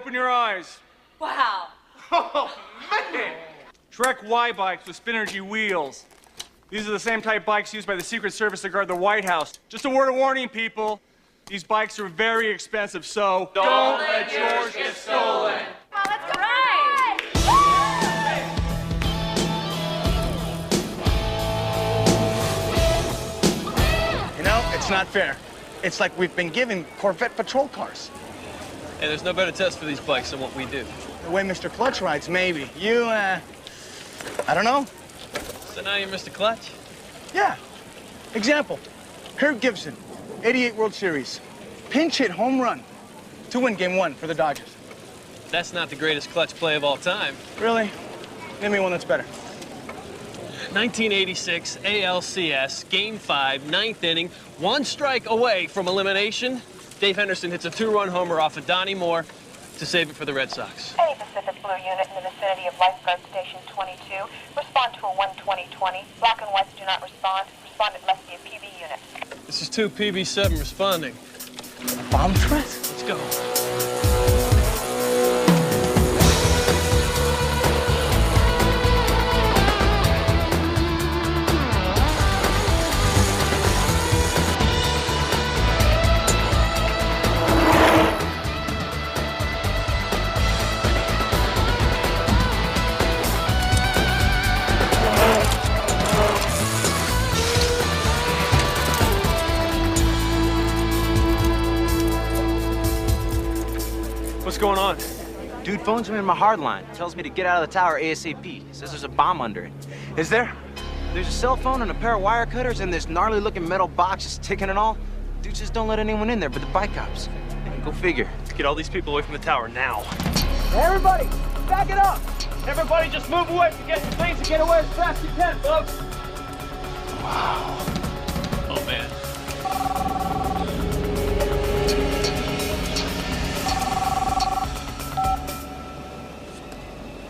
open your eyes. Wow. Oh, man! Trek Y bikes with Spinergy wheels. These are the same type bikes used by the Secret Service to guard the White House. Just a word of warning, people. These bikes are very expensive, so don't let yours get stolen. Come on, let's go. Right. You know, it's not fair. It's like we've been given Corvette patrol cars. Hey, there's no better test for these bikes than what we do. The way Mr. Clutch rides, maybe. You, I don't know. So now you're Mr. Clutch? Yeah. Example, Herb Gibson, 88 World Series. Pinch hit home run to win game 1 for the Dodgers. That's not the greatest clutch play of all time. Really? Name me one that's better. 1986 ALCS, Game 5, 9th inning, 1 strike away from elimination. Dave Henderson hits a 2-run homer off of Donnie Moore to save it for the Red Sox. Any Pacific Blue unit in the vicinity of Lifeguard Station 22, respond to a 12020. Black and whites do not respond. Respondent must be a PB unit. This is 2 PB7 responding. A bomb threat? Let's go. What's going on? Dude phones me in my hard line. Tells me to get out of the tower ASAP. Says there's a bomb under it. Is there? There's a cell phone and a pair of wire cutters and this gnarly looking metal box just ticking and all. Dude just don't let anyone in there but the bike cops. Go figure. Let's get all these people away from the tower now. Everybody, back it up! Everybody just move away from getting things and get away as fast as you can, folks. Wow. Oh, man.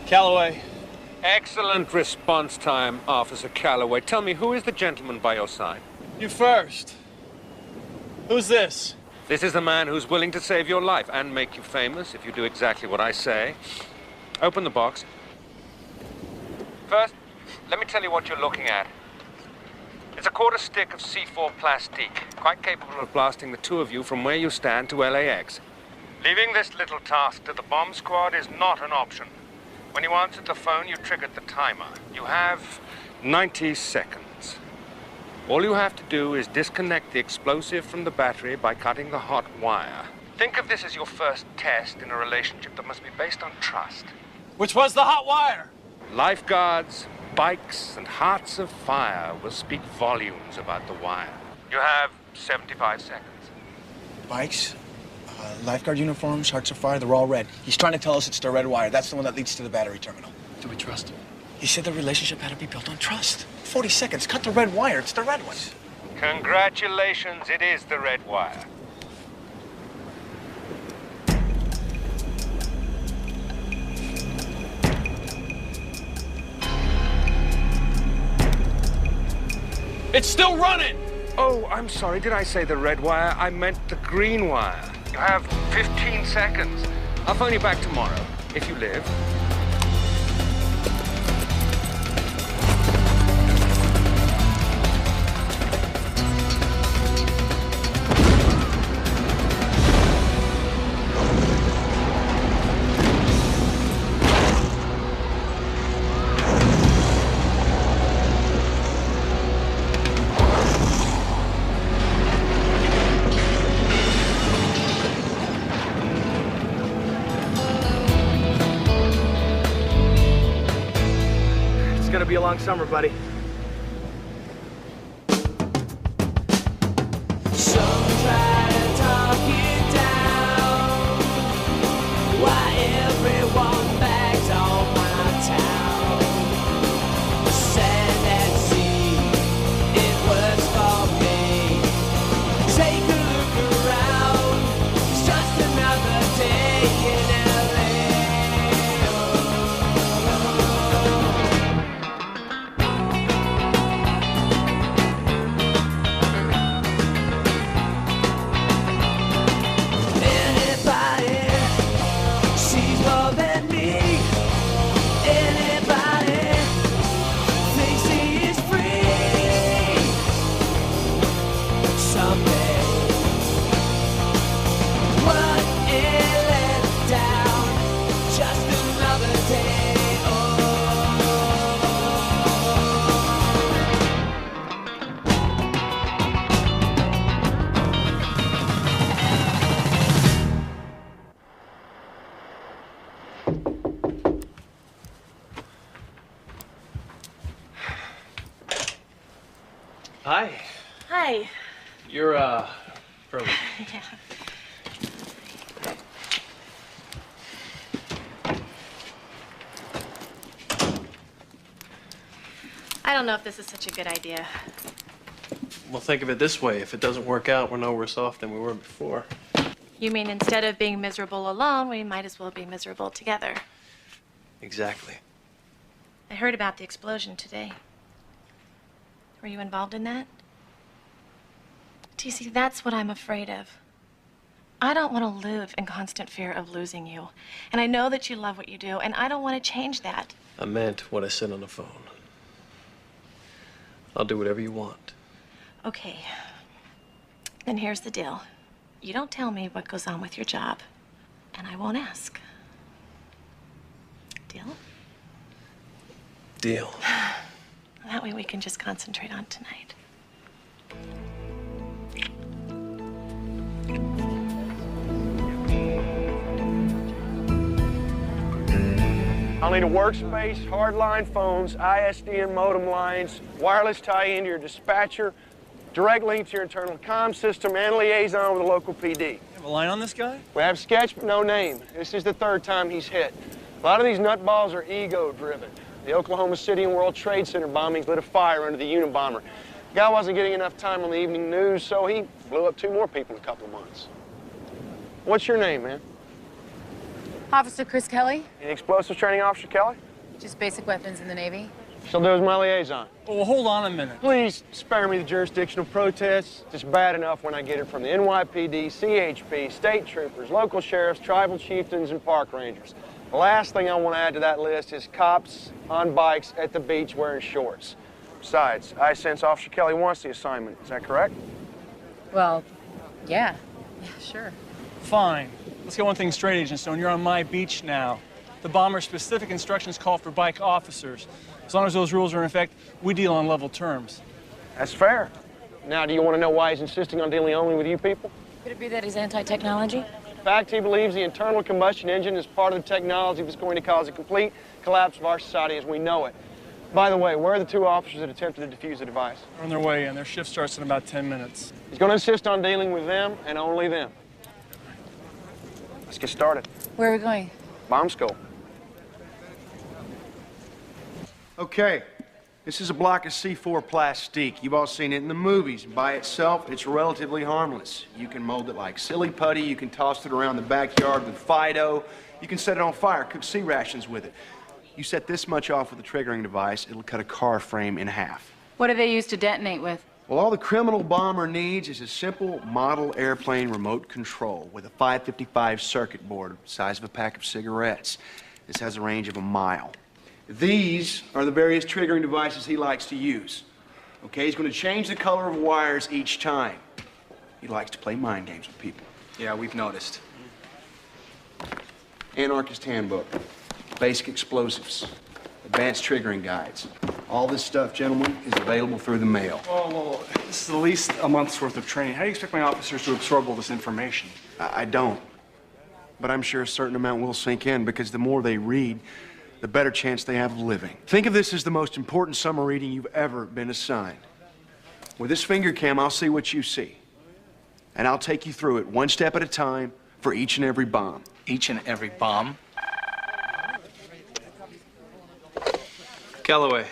Calloway. Excellent response time, Officer Calloway. Tell me, who is the gentleman by your side? You first. Who's this? This is the man who's willing to save your life and make you famous if you do exactly what I say. Open the box. First, let me tell you what you're looking at. It's a quarter stick of C4 plastique, quite capable of blasting the two of you from where you stand to LAX. Leaving this little task to the bomb squad is not an option. When you answered the phone, you triggered the timer. You have 90 seconds. All you have to do is disconnect the explosive from the battery by cutting the hot wire. Think of this as your first test in a relationship that must be based on trust. Which was the hot wire? Lifeguards, bikes, and hearts of fire will speak volumes about the wire. You have 75 seconds. Bikes, lifeguard uniforms, hearts of fire, they're all red. He's trying to tell us it's the red wire. That's the one that leads to the battery terminal. Do we trust him? He said the relationship had to be built on trust. 40 seconds, cut the red wire. It's the red one. Congratulations, it is the red wire. It's still running! Oh, I'm sorry. Did I say the red wire? I meant the green wire. You have 15 seconds. I'll phone you back tomorrow, if you live. It's gonna be a long summer, buddy. hi. Hi. You're, Pearlie. Yeah. I don't know if this is such a good idea. Well, think of it this way. If it doesn't work out, we're no worse off than we were before. You mean instead of being miserable alone, we might as well be miserable together. Exactly. I heard about the explosion today. Were you involved in that? TC, that's what I'm afraid of. I don't want to live in constant fear of losing you. And I know that you love what you do, and I don't want to change that. I meant what I said on the phone. I'll do whatever you want. Okay. Then here's the deal. You don't tell me what goes on with your job, and I won't ask. Deal? Deal. That way we can just concentrate on tonight. I'll need a workspace, hardline phones, ISDN modem lines, wireless tie-in to your dispatcher, direct link to your internal comm system, and liaison with the local PD. You have a line on this guy? We have sketch, but no name. This is the third time he's hit. A lot of these nutballs are ego-driven. The Oklahoma City and World Trade Center bombings lit a fire under the Unabomber. The guy wasn't getting enough time on the evening news, so he blew up 2 more people in a couple of months. What's your name, man? Officer Chris Kelly, Any explosives training officer, Kelly? just basic weapons in the Navy. She'll do as my liaison. Oh, well, hold on a minute. Please spare me the jurisdictional protests. It's bad enough when I get it from the NYPD, CHP, state troopers, local sheriffs, tribal chieftains, and park rangers. The last thing I want to add to that list is cops on bikes at the beach wearing shorts. Besides, I sense Officer Kelly wants the assignment. Is that correct? Well, yeah, sure. Fine. Let's get one thing straight, Agent Stone. You're on my beach now. The bomber's specific instructions call for bike officers. As long as those rules are in effect, we deal on level terms. That's fair. Now, do you want to know why he's insisting on dealing only with you people? Could it be that he's anti-technology? In fact, he believes the internal combustion engine is part of the technology that's going to cause a complete collapse of our society as we know it. By the way, where are the 2 officers that attempted to defuse the device? They're on their way in. Their shift starts in about 10 minutes. He's going to insist on dealing with them and only them. Let's get started. Where are we going? Bomb school. Okay, this is a block of C4 plastique. You've all seen it in the movies. By itself, it's relatively harmless. You can mold it like silly putty, you can toss it around the backyard with Fido, you can set it on fire, cook sea rations with it. You set this much off with a triggering device, it'll cut a car frame in half. What do they use to detonate with? Well, all the criminal bomber needs is a simple model airplane remote control with a 555 circuit board, the size of a pack of cigarettes. This has a range of 1 mile. These are the various triggering devices he likes to use. Okay, he's going to change the color of wires each time. He likes to play mind games with people. Yeah, we've noticed. Anarchist Handbook, Basic Explosives, Advanced Triggering Guides. All this stuff, gentlemen, is available through the mail. Well, this is at least a month's worth of training. How do you expect my officers to absorb all this information? I don't. But I'm sure a certain amount will sink in because the more they read, the better chance they have of living. Think of this as the most important summer reading you've ever been assigned. With this finger cam, I'll see what you see. And I'll take you through it 1 step at a time for each and every bomb. Each and every bomb? Calloway.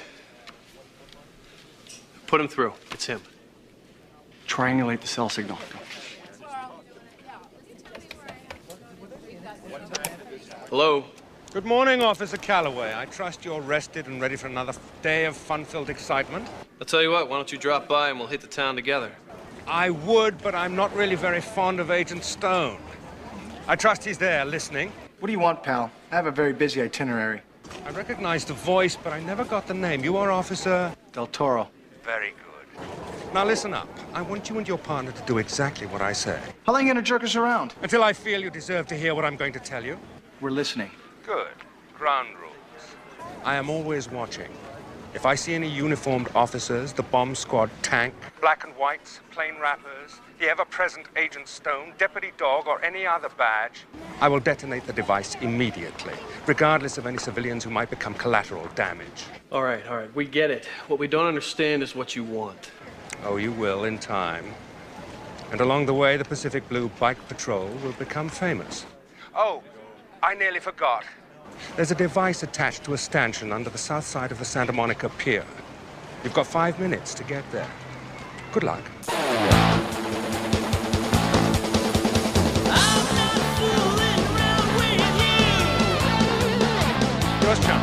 Put him through. It's him. Triangulate the cell signal. Hello? Good morning, Officer Calloway. I trust you're rested and ready for another day of fun-filled excitement. I'll tell you what, why don't you drop by and we'll hit the town together? I would, but I'm not really very fond of Agent Stone. I trust he's there, listening. What do you want, pal? I have a very busy itinerary. I recognize the voice, but I never got the name. You are Officer... Del Toro. Very good. Now listen up. I want you and your partner to do exactly what I say. How long are you gonna jerk us around? Until I feel you deserve to hear what I'm going to tell you. We're listening. Good. Ground rules. I am always watching. If I see any uniformed officers, the bomb squad tank, black and whites, plain wrappers, the ever-present Agent Stone, Deputy Dog, or any other badge, I will detonate the device immediately, regardless of any civilians who might become collateral damage. All right, we get it. What we don't understand is what you want. Oh, you will in time. And along the way, the Pacific Blue Bike Patrol will become famous. Oh, I nearly forgot. There's a device attached to a stanchion under the south side of the Santa Monica Pier. You've got 5 minutes to get there. Good luck. Yours, chum.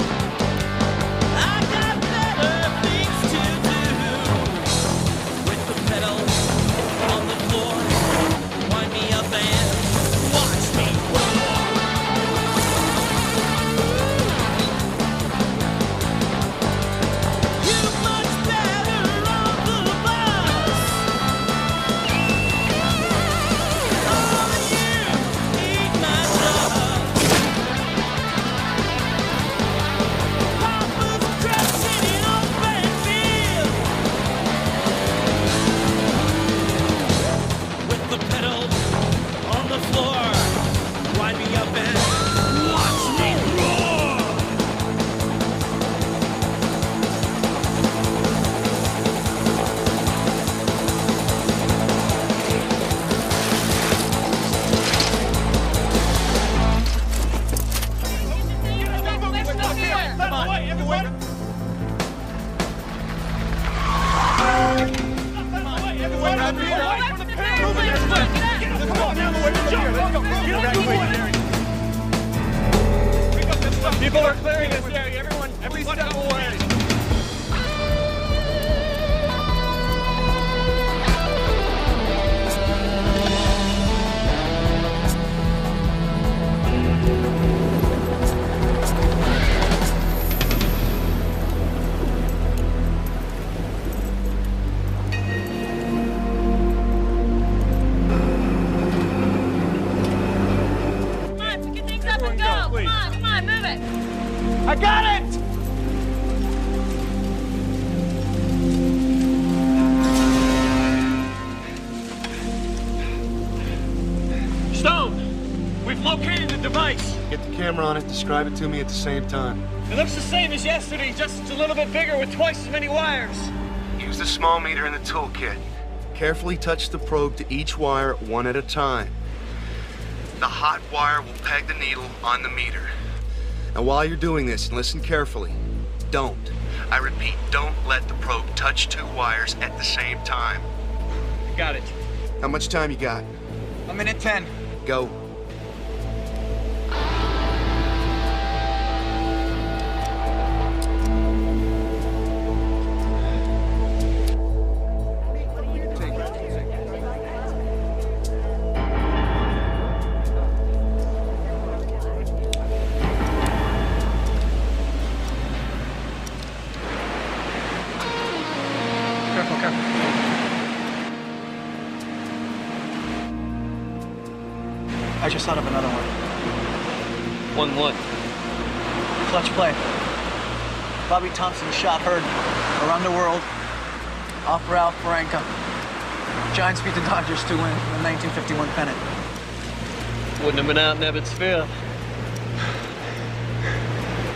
People are clearing this area. Everyone, every step away. I got it! Stone, we've located the device. Get the camera on it, describe it to me at the same time. It looks the same as yesterday, just a little bit bigger with twice as many wires. Use the small meter in the toolkit. Carefully touch the probe to each wire one at a time. The hot wire will peg the needle on the meter. Now, while you're doing this, and listen carefully, don't, I repeat, don't let the probe touch 2 wires at the same time. Got it. How much time you got? 1:10. Go. I just thought of another one. One what? Clutch play. Bobby Thompson shot Hurd around the world. Off Ralph Branca. Giants beat the Dodgers to win the 1951 pennant. Wouldn't have been out in Ebbets Field.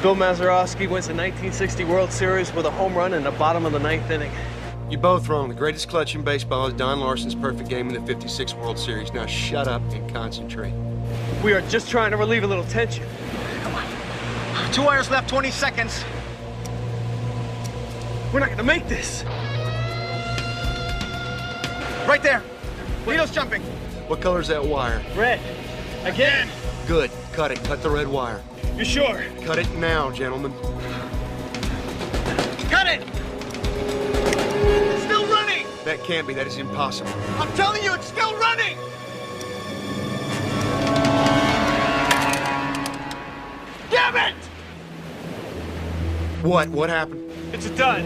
Bill Mazeroski wins the 1960 World Series with a home run in the bottom of the 9th inning. You're both wrong. The greatest clutch in baseball is Don Larson's perfect game in the '56 World Series. Now shut up and concentrate. We are just trying to relieve a little tension. Come on. 2 wires left, 20 seconds. We're not gonna make this. Right there. Needle's jumping. What color's that wire? Red. Again. Good. Cut it. Cut the red wire. You sure? Cut it now, gentlemen. Got it! It's still running! That can't be. That is impossible. I'm telling you, it's still running! Damn it! What? What happened? It's a dud.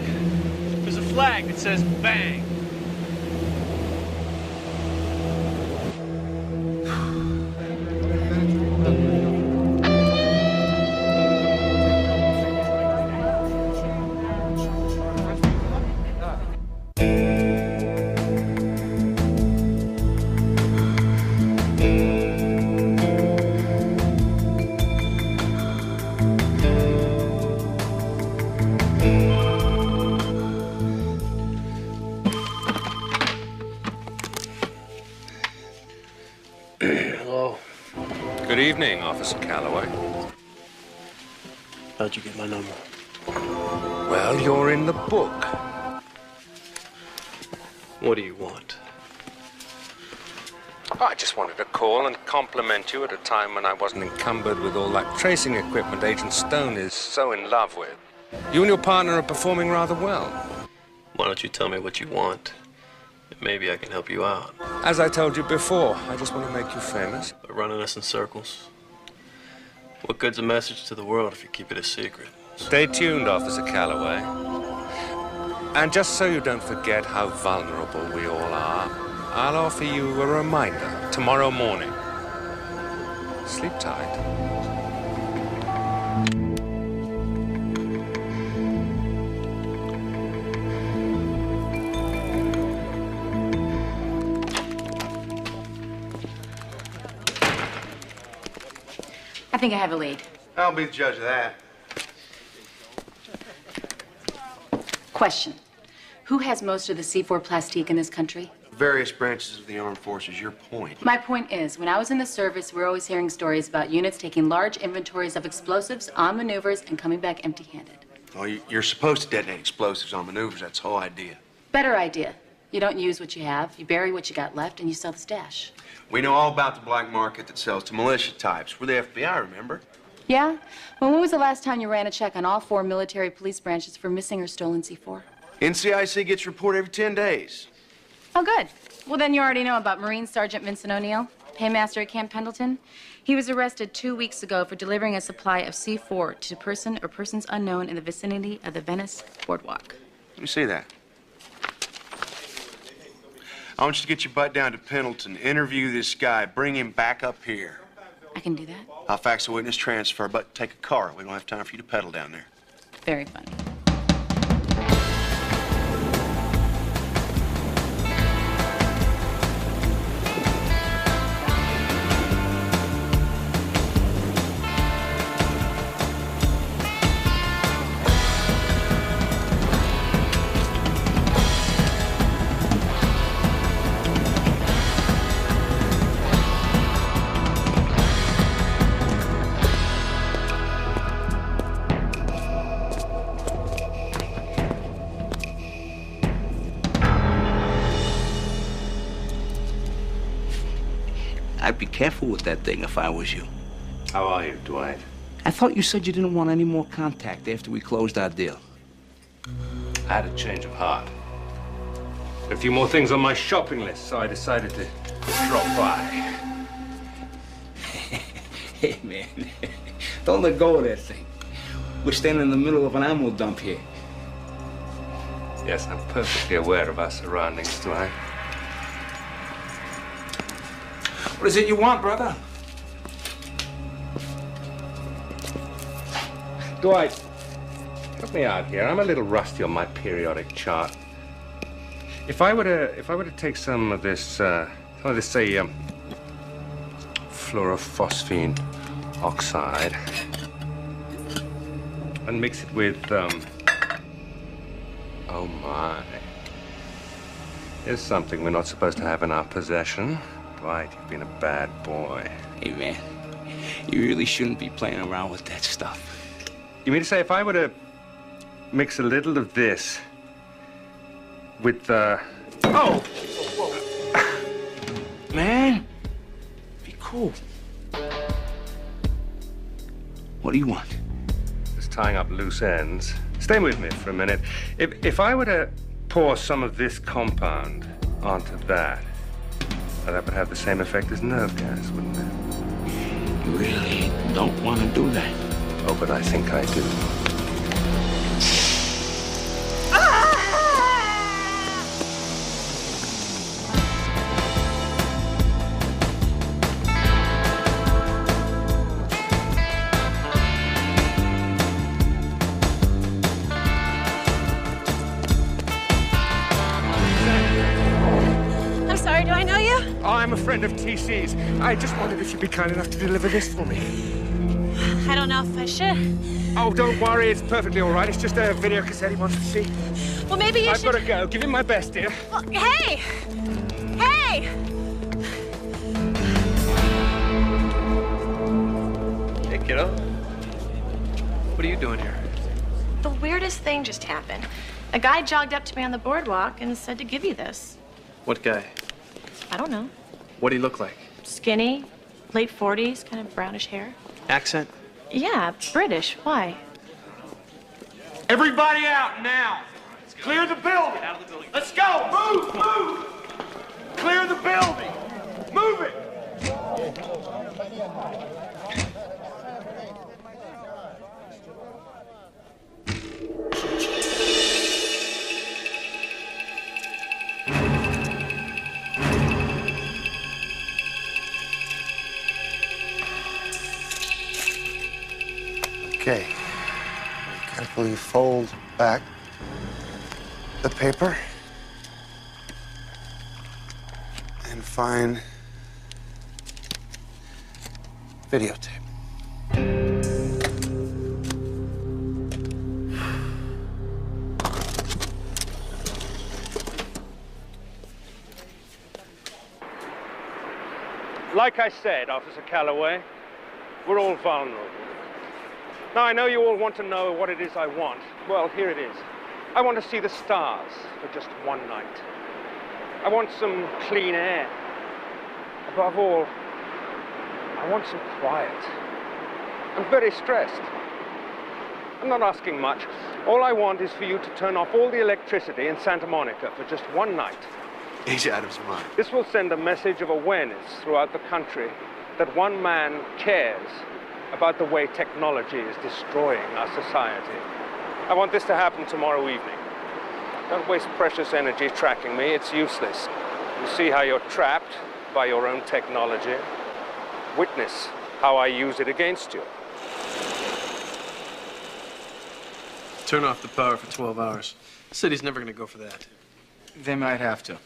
There's a flag that says bang. Good evening, Officer Calloway. How'd you get my number? Well, you're in the book. What do you want? I just wanted to call and compliment you at a time when I wasn't encumbered with all that tracing equipment Agent Stone is so in love with. You and your partner are performing rather well. Why don't you tell me what you want? Maybe I can help you out. As I told you before, I just want to make you famous. But running us in circles? What good's a message to the world if you keep it a secret? Stay tuned, Officer Calloway. And just so you don't forget how vulnerable we all are, I'll offer you a reminder tomorrow morning. Sleep tight. I think I have a lead. I'll be the judge of that. Question. Who has most of the C4 plastique in this country? Various branches of the armed forces, your point. My point is, when I was in the service, we were always hearing stories about units taking large inventories of explosives on maneuvers and coming back empty-handed. Well, you're supposed to detonate explosives on maneuvers. That's the whole idea. Better idea. You don't use what you have, you bury what you got left, and you sell the stash. We know all about the black market that sells to militia types. We're the FBI, remember? Yeah? Well, when was the last time you ran a check on all 4 military police branches for missing or stolen C4? NCIC gets a report every 10 days. Oh, good. Well, then you already know about Marine Sergeant Vincent O'Neill, paymaster at Camp Pendleton. He was arrested 2 weeks ago for delivering a supply of C4 to a person or persons unknown in the vicinity of the Venice Boardwalk. Let me see that. I want you to get your butt down to Pendleton, interview this guy, bring him back up here. I can do that. I'll fax a witness transfer, but take a car. We don't have time for you to pedal down there. Very funny. I'd be careful with that thing if I was you. How are you, Dwight? I thought you said you didn't want any more contact after we closed our deal. I had a change of heart. A few more things on my shopping list, so I decided to drop by. Hey, man, don't let go of that thing. We're standing in the middle of an ammo dump here. Yes, I'm perfectly aware of our surroundings, Dwight. What is it you want, brother? Dwight, help me out here. I'm a little rusty on my periodic chart. If I were to take some of this, say, fluorophosphine oxide, and mix it with, oh my. Here's something we're not supposed to have in our possession. Dwight, you've been a bad boy. Hey, man, you really shouldn't be playing around with that stuff. You mean to say if I were to mix a little of this with, oh! Man, be cool. What do you want? Just tying up loose ends. Stay with me for a minute. If I were to pour some of this compound onto that, that would have the same effect as nerve gas, wouldn't it? You really don't want to do that. Oh, but I think I do. I'm sorry, do I know you? Oh, I'm a friend of TC's. I just wondered if you'd be kind enough to deliver this for me. I don't know if I should. Oh, don't worry. It's perfectly all right. It's just a video cassette he wants to see. Well, maybe you I've should... got to go. Give him my best, dear. Well, hey! Hey! you doing here? The weirdest thing just happened. A guy jogged up to me on the boardwalk and said to give you this. What guy? I don't know. What'd he look like? Skinny, late 40s, kind of brownish hair. Accent? Yeah, British. Why? Everybody out now. Clear the building. Out of the building. Let's go. Move, move. Clear the building. Move it. Okay. Carefully fold back the paper and find videotape. Like I said, Officer Calloway, we're all vulnerable. Now, I know you all want to know what it is I want. Well, here it is. I want to see the stars for just one night. I want some clean air. Above all, I want some quiet. I'm very stressed. I'm not asking much. All I want is for you to turn off all the electricity in Santa Monica for just one night. He's out of his mind. This will send a message of awareness throughout the country that one man cares about the way technology is destroying our society. I want this to happen tomorrow evening. Don't waste precious energy tracking me. It's useless. You see how you're trapped by your own technology. Witness how I use it against you. Turn off the power for 12 hours. The city's never gonna go for that. They might have to.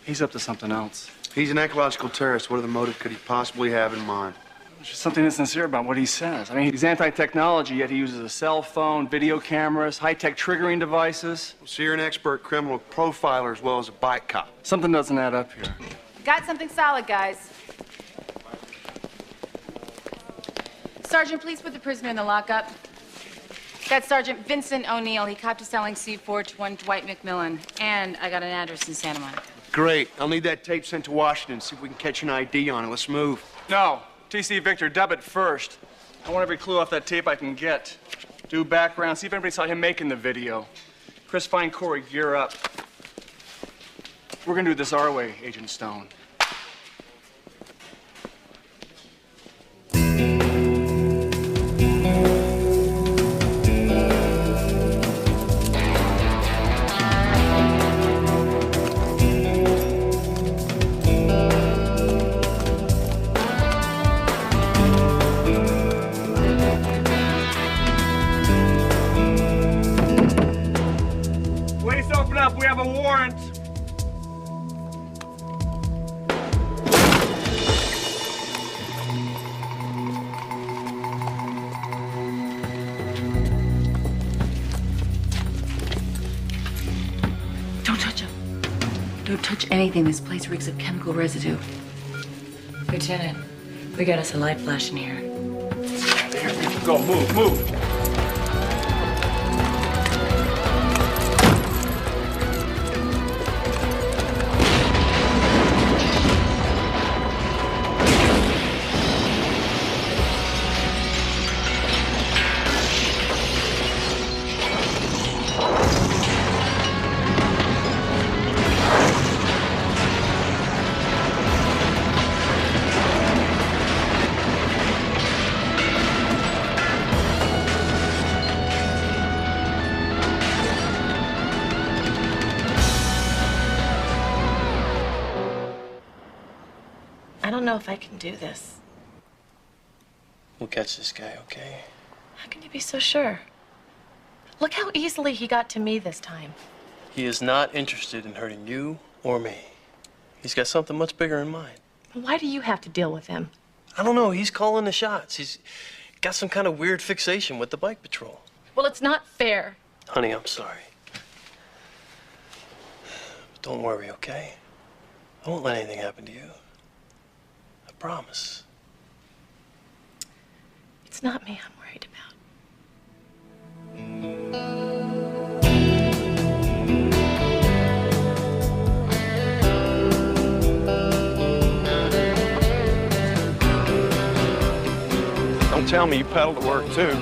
He's up to something else. He's an ecological terrorist. What other motive could he possibly have in mind? There's just something insincere about what he says. I mean, he's anti-technology, yet he uses a cell phone, video cameras, high-tech triggering devices. So you're an expert criminal profiler as well as a bike cop. Something doesn't add up here. Got something solid, guys. Sergeant, please put the prisoner in the lockup. That's Sergeant Vincent O'Neill. He copped to selling C4 to one Dwight McMillan. And I got an address in Santa Monica. Great. I'll need that tape sent to Washington, see if we can catch an ID on it. Let's move. No. TC Victor, dub it first. I want every clue off that tape I can get. Do background, see if anybody saw him making the video. Chris, find Corey, gear up. We're gonna do this our way, Agent Stone. Please open up, we have a warrant. Don't touch him. Don't touch anything. This place reeks of chemical residue. Lieutenant, we got us a light flash in here. Go, move, move. I don't know if I can do this. We'll catch this guy, okay? How can you be so sure? Look how easily he got to me this time. He is not interested in hurting you or me. He's got something much bigger in mind. Why do you have to deal with him? I don't know. He's calling the shots. He's got some kind of weird fixation with the bike patrol. Well, it's not fair. Honey, I'm sorry. But don't worry, okay? I won't let anything happen to you. I promise. It's not me I'm worried about. Don't tell me you pedal to work, too.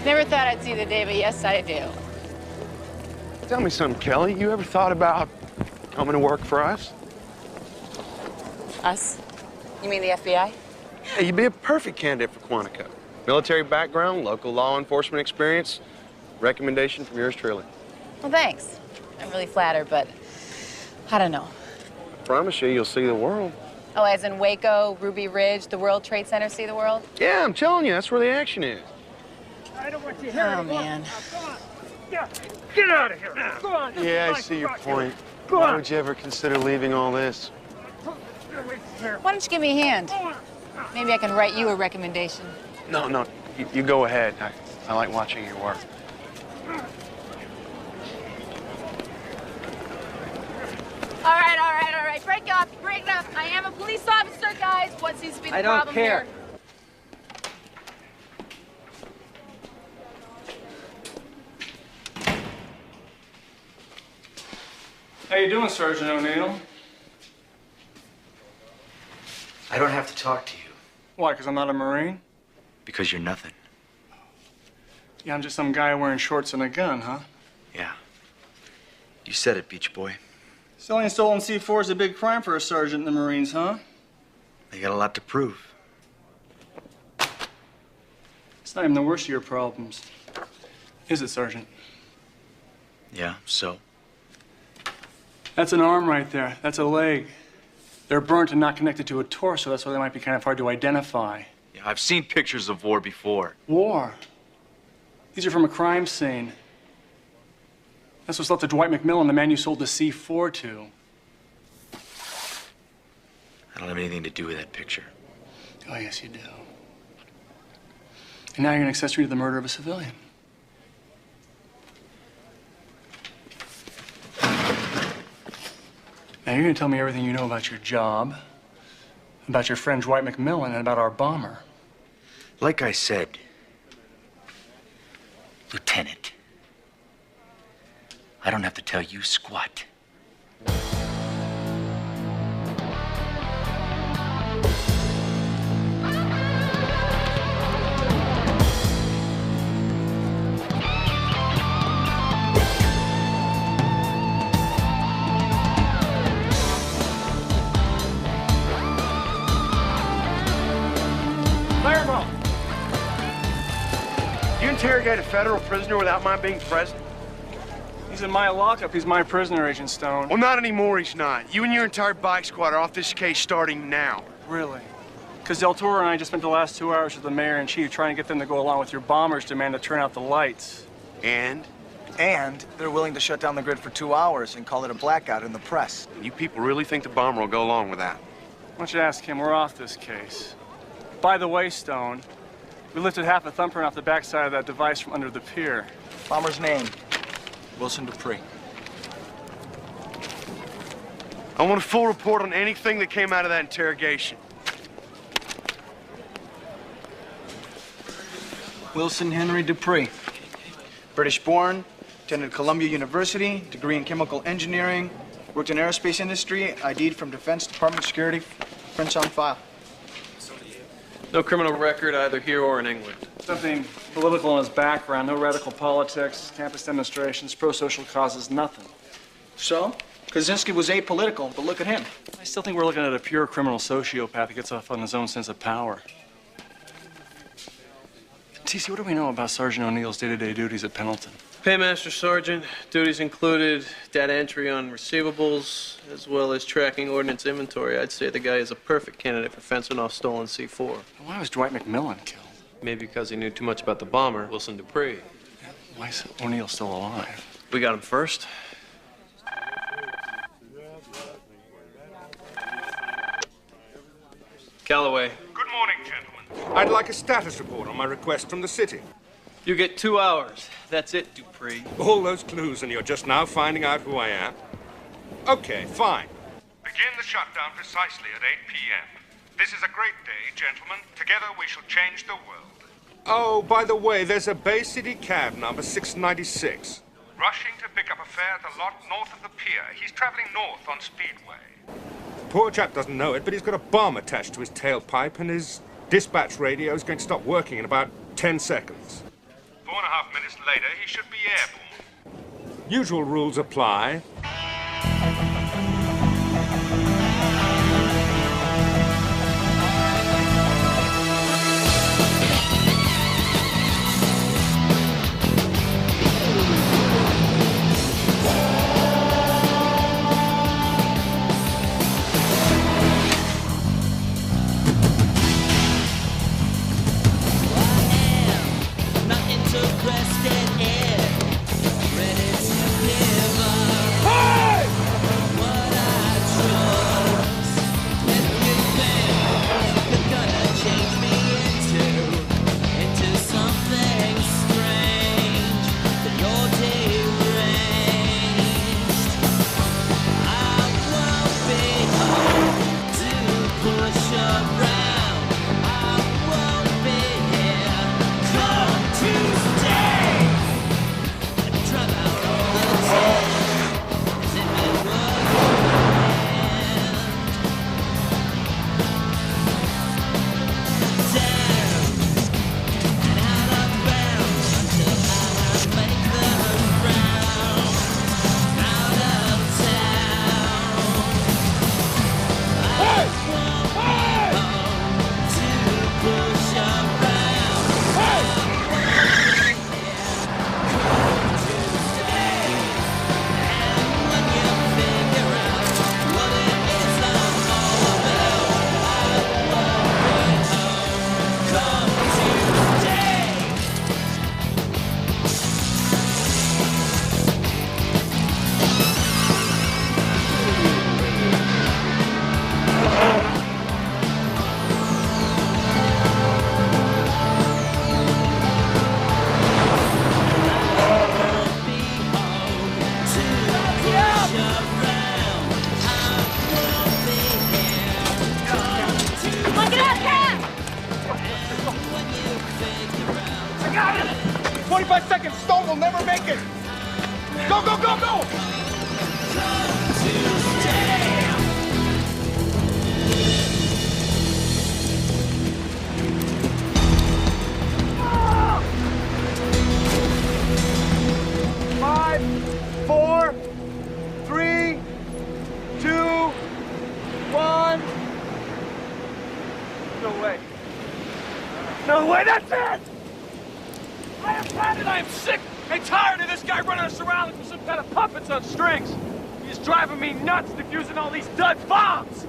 Never thought I'd see the day, but yes, I do. Tell me something, Kelly. You ever thought about coming to work for us? Us? You mean the FBI? Hey, you'd be a perfect candidate for Quantico. Military background, local law enforcement experience. Recommendation from yours truly. Well, thanks. I'm really flattered, but I don't know. I promise you, you'll see the world. Oh, as in Waco, Ruby Ridge, the World Trade Center, see the world? Yeah, I'm telling you, that's where the action is. I don't want you here anymore. Man. Come on. Get out of here. Go on. Yeah, I see your point. Go Why on. would you ever consider leaving all this? Why don't you give me a hand? Maybe I can write you a recommendation. No, you go ahead. I like watching your work. All right. Break up. I am a police officer, guys. What seems to be the problem here? How you doing, Sergeant O'Neill? I don't have to talk to you. Why, because I'm not a Marine? Because you're nothing. Yeah, I'm just some guy wearing shorts and a gun, huh? Yeah. You said it, Beach Boy. Selling stolen C4 is a big crime for a sergeant in the Marines, huh? They got a lot to prove. It's not even the worst of your problems. Is it, Sergeant? Yeah, so? That's an arm right there. That's a leg. They're burnt and not connected to a torso. That's why they might be kind of hard to identify. Yeah, I've seen pictures of war before. War? These are from a crime scene. That's what's left of Dwight McMillan, the man you sold the C4 to. I don't have anything to do with that picture. Oh, yes, you do. And now you're an accessory to the murder of a civilian. Now you're going to tell me everything you know about your job, about your friend Dwight McMillan, and about our bomber. Like I said, Lieutenant, I don't have to tell you squat. Palermo! You interrogate a federal prisoner without my being present? He's in my lockup. He's my prisoner, Agent Stone. Well, not anymore, he's not. You and your entire bike squad are off this case starting now. Really? Because Del Toro and I just spent the last 2 hours with the mayor and chief trying to get them to go along with your bomber's demand to turn out the lights. And? And they're willing to shut down the grid for 2 hours and call it a blackout in the press. You people really think the bomber will go along with that? Why don't you ask him? We're off this case. By the way, Stone, we lifted half a thumbprint off the backside of that device from under the pier. Bomber's name, Wilson Dupree. I want a full report on anything that came out of that interrogation. Wilson Henry Dupree. British-born, attended Columbia University, degree in chemical engineering, worked in aerospace industry, ID'd from Defense Department Security, prints on file. No criminal record either here or in England. Something political in his background, no radical politics, campus demonstrations, pro-social causes, nothing. So? Kaczynski was apolitical, but look at him. I still think we're looking at a pure criminal sociopath that gets off on his own sense of power. TC, what do we know about Sergeant O'Neill's day-to-day duties at Pendleton? Paymaster Sergeant, duties included data entry on receivables, as well as tracking ordnance inventory. I'd say the guy is a perfect candidate for fencing off stolen C4. Why was Dwight McMillan killed? Maybe because he knew too much about the bomber, Wilson Dupree. Why is O'Neill still alive? We got him first. Calloway. Good morning, gentlemen. I'd like a status report on my request from the city. You get 2 hours. That's it, Dupree. All those clues, and you're just now finding out who I am? Okay, fine. Begin the shutdown precisely at 8 p.m. This is a great day, gentlemen. Together we shall change the world. Oh, by the way, there's a Bay City cab number 696. Rushing to pick up a fare at the lot north of the pier. He's traveling north on Speedway. Poor chap doesn't know it, but he's got a bomb attached to his tailpipe and is Dispatch radio is going to stop working in about 10 seconds. 4.5 minutes later, he should be airborne. Usual rules apply. I got it! 25 seconds, Stone will never make it! Go, go, go, go! Five, 4, 3, 2, 1. No way. No way, that's it! I am tired, I am sick and tired of this guy running us around like some kind of puppets on strings. He's driving me nuts defusing all these dud bombs.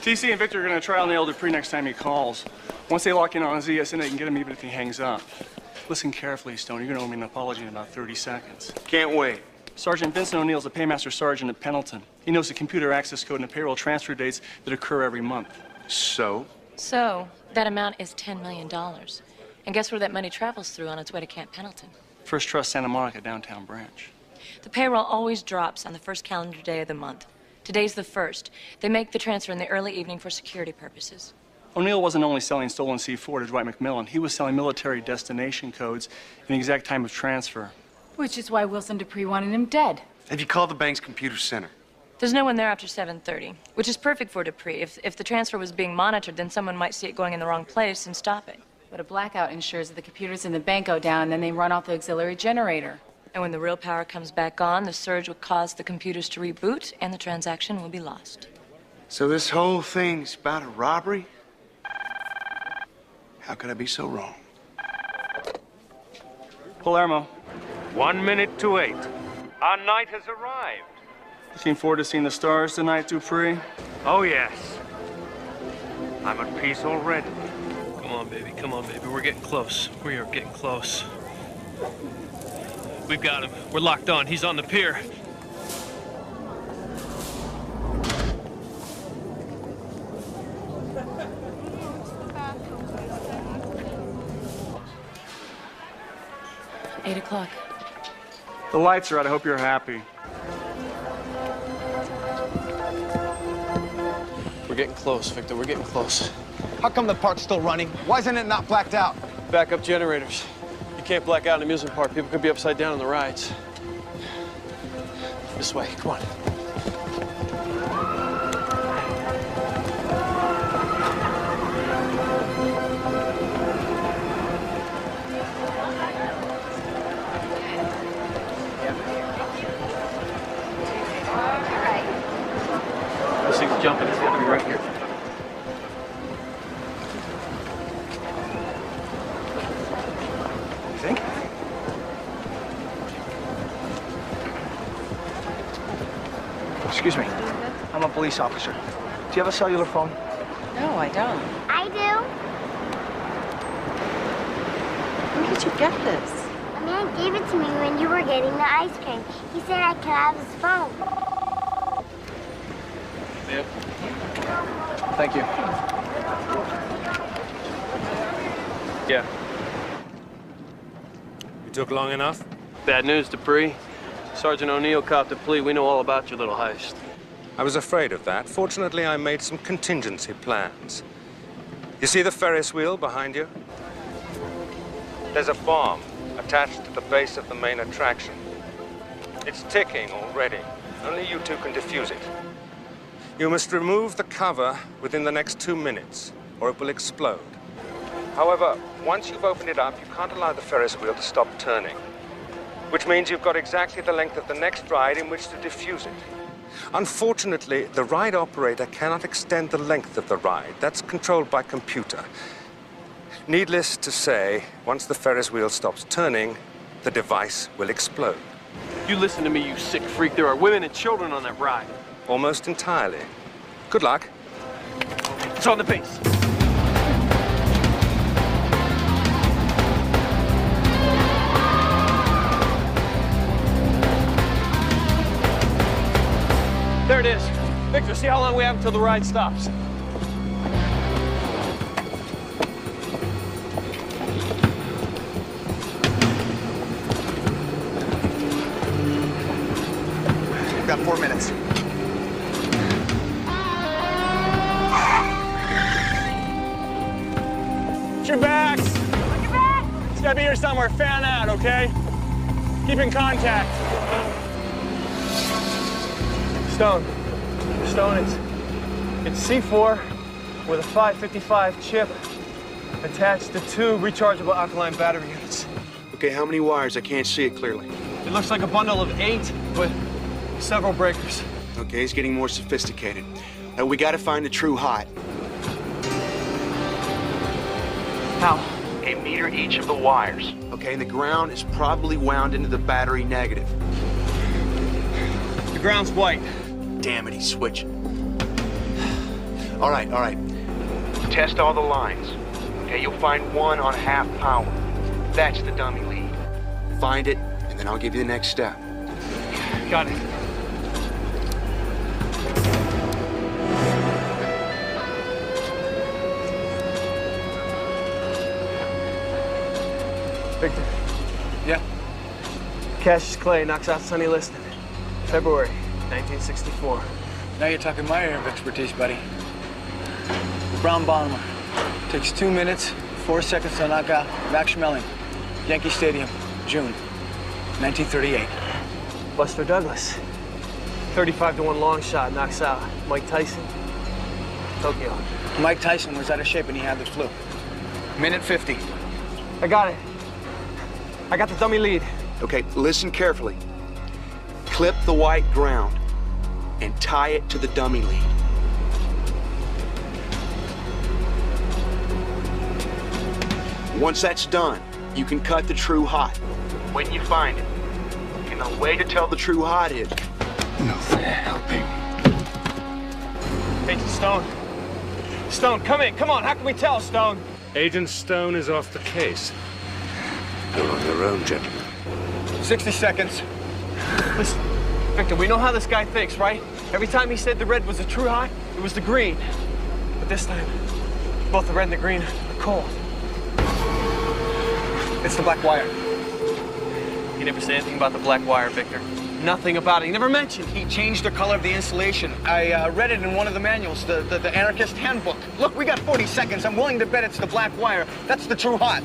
TC and Victor are going to trial nail Dupree next time he calls. Once they lock in on his ESN, they can get him even if he hangs up. Listen carefully, Stone. You're going to owe me an apology in about 30 seconds. Can't wait. Sergeant Vincent O'Neill's a paymaster sergeant at Pendleton. He knows the computer access code and the payroll transfer dates that occur every month. So? So, that amount is $10 million. And guess where that money travels through on its way to Camp Pendleton? First Trust Santa Monica downtown branch. The payroll always drops on the first calendar day of the month. Today's the 1st. They make the transfer in the early evening for security purposes. O'Neill wasn't only selling stolen C4 to Dwight McMillan, he was selling military destination codes and the exact time of transfer. Which is why Wilson Dupree wanted him dead. Have you called the bank's computer center? There's no one there after 7:30, which is perfect for Dupree. If the transfer was being monitored, then someone might see it going in the wrong place and stop it. But a blackout ensures that the computers in the bank go down, and then they run off the auxiliary generator. And when the real power comes back on, the surge will cause the computers to reboot, and the transaction will be lost. So this whole thing's about a robbery? How could I be so wrong? Palermo. 1 minute to 8. Our night has arrived. Looking forward to seeing the stars tonight, Dupree? Oh, yes. I'm at peace already. Come on, baby. Come on, baby. We're getting close. We are getting close. We've got him. We're locked on. He's on the pier. 8 o'clock. The lights are out. I hope you're happy. We're getting close, Victor. We're getting close. How come the park's still running? Why isn't it not blacked out? Backup generators. You can't black out an amusement park. People could be upside down on the rides. This way. Come on. This thing's jumping. It's gonna be right here. You think? Excuse me. I'm a police officer. Do you have a cellular phone? No, I don't. I do. Where did you get this? A man gave it to me when you were getting the ice cream. He said I could have his phone. Yeah. Thank you. Yeah. You took long enough? Bad news, Dupree. Sergeant O'Neill copped a plea. We know all about your little heist. I was afraid of that. Fortunately, I made some contingency plans. You see the Ferris wheel behind you? There's a bomb attached to the base of the main attraction. It's ticking already. Only you two can defuse it. You must remove the cover within the next 2 minutes, or it will explode. However, once you've opened it up, you can't allow the Ferris wheel to stop turning, which means you've got exactly the length of the next ride in which to defuse it. Unfortunately, the ride operator cannot extend the length of the ride. That's controlled by computer. Needless to say, once the Ferris wheel stops turning, the device will explode. You listen to me, you sick freak. There are women and children on that ride. Almost entirely. Good luck. It's on the base. There it is. Victor, see how long we have until the ride stops. We've got 4 minutes. Watch your backs. Watch your back. It's gotta be here somewhere. Fan out, okay? Keep in contact. Stone, it's C4 with a 555 chip attached to 2 rechargeable alkaline battery units. Okay, how many wires? I can't see it clearly. It looks like a bundle of 8 with several breakers. Okay, it's getting more sophisticated. We gotta find the true hot. How? A meter each of the wires. Okay, and the ground is probably wound into the battery negative. The ground's white. Damn it, he's switching. All right. Test all the lines. Okay, you'll find one on half power. That's the dummy lead. Find it, and then I'll give you the next step. Got it. Victor. Yeah? Cassius Clay knocks out Sonny Liston. February 1964. Now you're talking my area of expertise, buddy. Brown Bomber. Takes 2 minutes, 4 seconds to knock out Max Schmeling. Yankee Stadium, June 1938. Buster Douglas. 35-1 long shot knocks out Mike Tyson. Tokyo. Mike Tyson was out of shape and he had the flu. Minute 50. I got it. I got the dummy lead. Okay, listen carefully. Clip the white ground and tie it to the dummy lead. Once that's done, you can cut the true hot when you find it. And the way to tell the true hot is... No helping. Agent Stone. Stone, come in. Come on. How can we tell, Stone? Agent Stone is off the case. You're on your own, gentlemen. 60 seconds. Listen, Victor, we know how this guy thinks, right? Every time he said the red was the true hot, it was the green. But this time, both the red and the green are cold. It's the black wire. He never said anything about the black wire, Victor. Nothing about it. He never mentioned. He changed the color of the insulation. I read it in one of the manuals, the anarchist handbook. Look, we got 40 seconds. I'm willing to bet it's the black wire. That's the true hot.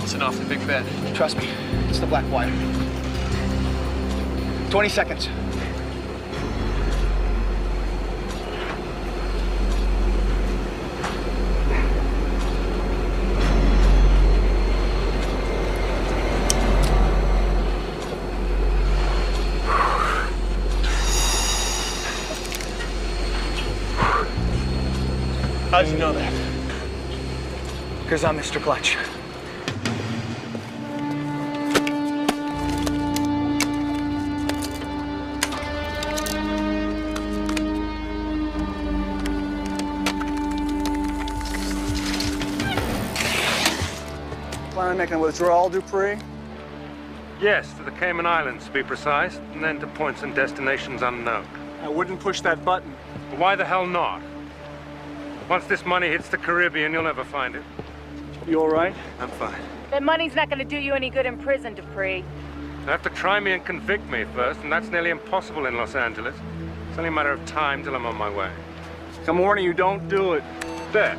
It's an awfully big bet. Trust me, it's the black wire. 20 seconds. How'd you know that? Because I'm Mr. Clutch. Plan on making a withdrawal, Dupree? Yes, to the Cayman Islands, to be precise, and then to points and destinations unknown. I wouldn't push that button. But why the hell not? Once this money hits the Caribbean, you'll never find it. You all right? I'm fine. That money's not going to do you any good in prison, Dupree. They have to try me and convict me first, and that's nearly impossible in Los Angeles. It's only a matter of time till I'm on my way. I'm warning you, don't do it. There.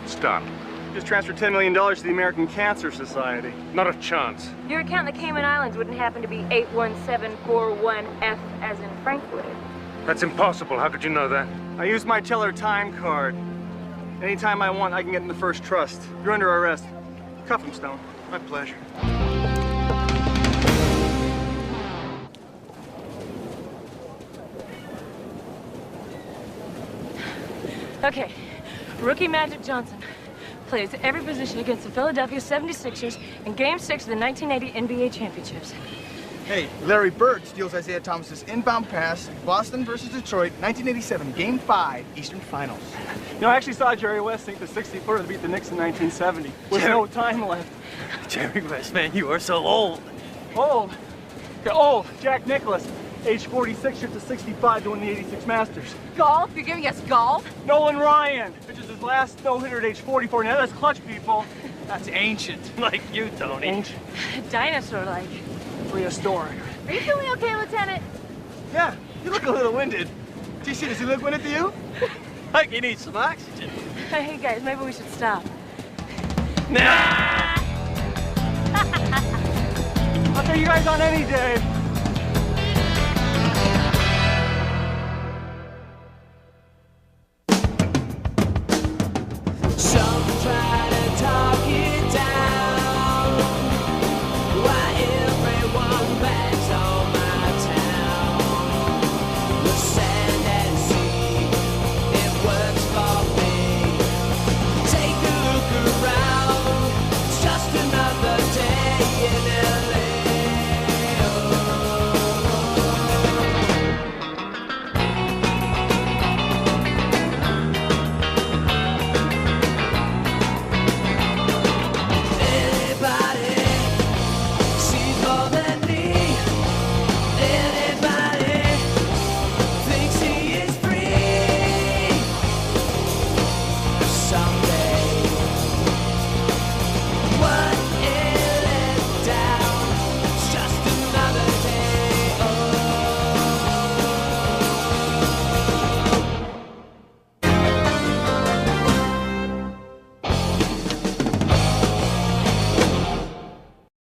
Stop. Just transfer $10 million to the American Cancer Society. Not a chance. Your account in the Cayman Islands wouldn't happen to be 81741F as in Frank, would it? That's impossible. How could you know that? I use my teller time card. Anytime I want, I can get in the first trust. You're under arrest. Cuff him, Stone. My pleasure. Okay, rookie Magic Johnson plays every position against the Philadelphia 76ers in Game 6 of the 1980 NBA Championships. Hey, Larry Bird steals Isaiah Thomas's inbound pass, Boston versus Detroit, 1987, Game 5, Eastern Finals. You know, I actually saw Jerry West sink the 60-footer to beat the Knicks in 1970 with no time left. Jerry West, man, you are so old. Old? Yeah, old. Jack Nicklaus, age 46, shoots a 65 to win the 86 Masters. Golf? You're giving us golf? Nolan Ryan pitches his last no-hitter at age 44. Now that's clutch, people. That's ancient. Like you, Tony. Ancient. Dinosaur-like. Prehistoric. Are you feeling okay, Lieutenant? Yeah, you look a little winded. TC, does he look winded to you? Like he needs some oxygen. Hey, guys, maybe we should stop. Nah! I'll take you guys on any day.